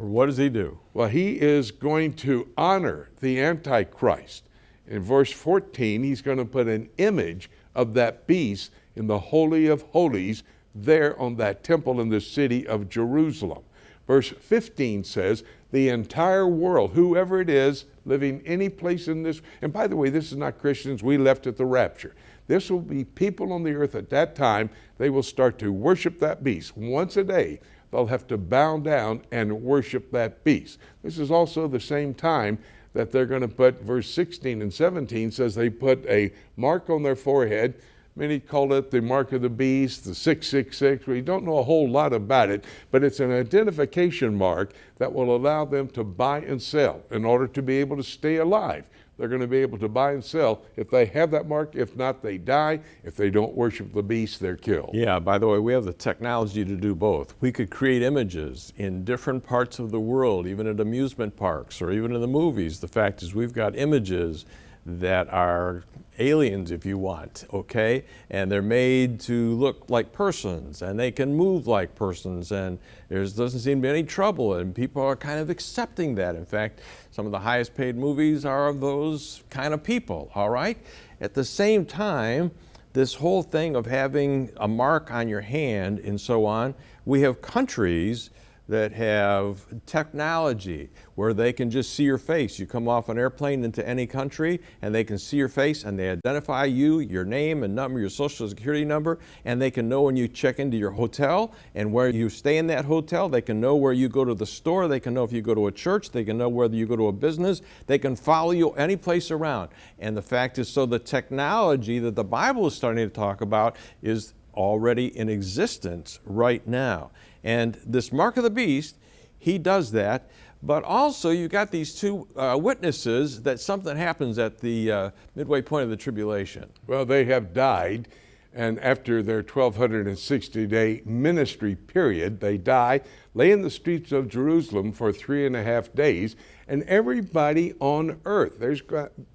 What does he do? Well, he is going to honor the Antichrist. In verse 14, he's going to put an image of that beast in the Holy of Holies there on that temple in the city of Jerusalem. Verse 15 says, the entire world, whoever it is, living any place in this, and by the way, this is not Christians, we left at the rapture. This will be people on the earth at that time. They will start to worship that beast. Once a day, they'll have to bow down and worship that beast. This is also the same time that they're going to put, verse 16 and 17 says they put a mark on their forehead. Many call it the mark of the beast, the 666. We don't know a whole lot about it, but it's an identification mark that will allow them to buy and sell in order to be able to stay alive. They're going to be able to buy and sell if they have that mark. If not, they die. If they don't worship the beast, they're killed. Yeah, by the way, we have the technology to do both. We could create images in different parts of the world, even at amusement parks or even in the movies. The fact is we've got images that are aliens, if you want, okay? And they're made to look like persons, and they can move like persons, and there doesn't seem to be any trouble, and people are kind of accepting that. In fact, some of the highest paid movies are of those kind of people, all right? At the same time, this whole thing of having a mark on your hand and so on, we have countries that have technology where they can just see your face. You come off an airplane into any country and they can see your face and they identify you, your name and number, your social security number, and they can know when you check into your hotel and where you stay in that hotel. They can know where you go to the store. They can know if you go to a church. They can know whether you go to a business. They can follow you any place around. And the fact is, so the technology that the Bible is starting to talk about is already in existence right now. And this mark of the beast, he does that. But also you've got these two witnesses that something happens at the midway point of the tribulation. Well, they have died, and after their 1,260-day ministry period, they die, lay in the streets of Jerusalem for 3.5 days, and everybody on earth, there's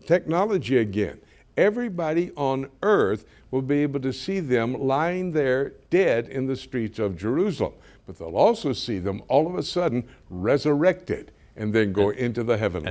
technology again, everybody on earth will be able to see them lying there dead in the streets of Jerusalem. But they'll also see them all of a sudden resurrected and then go into the heavenly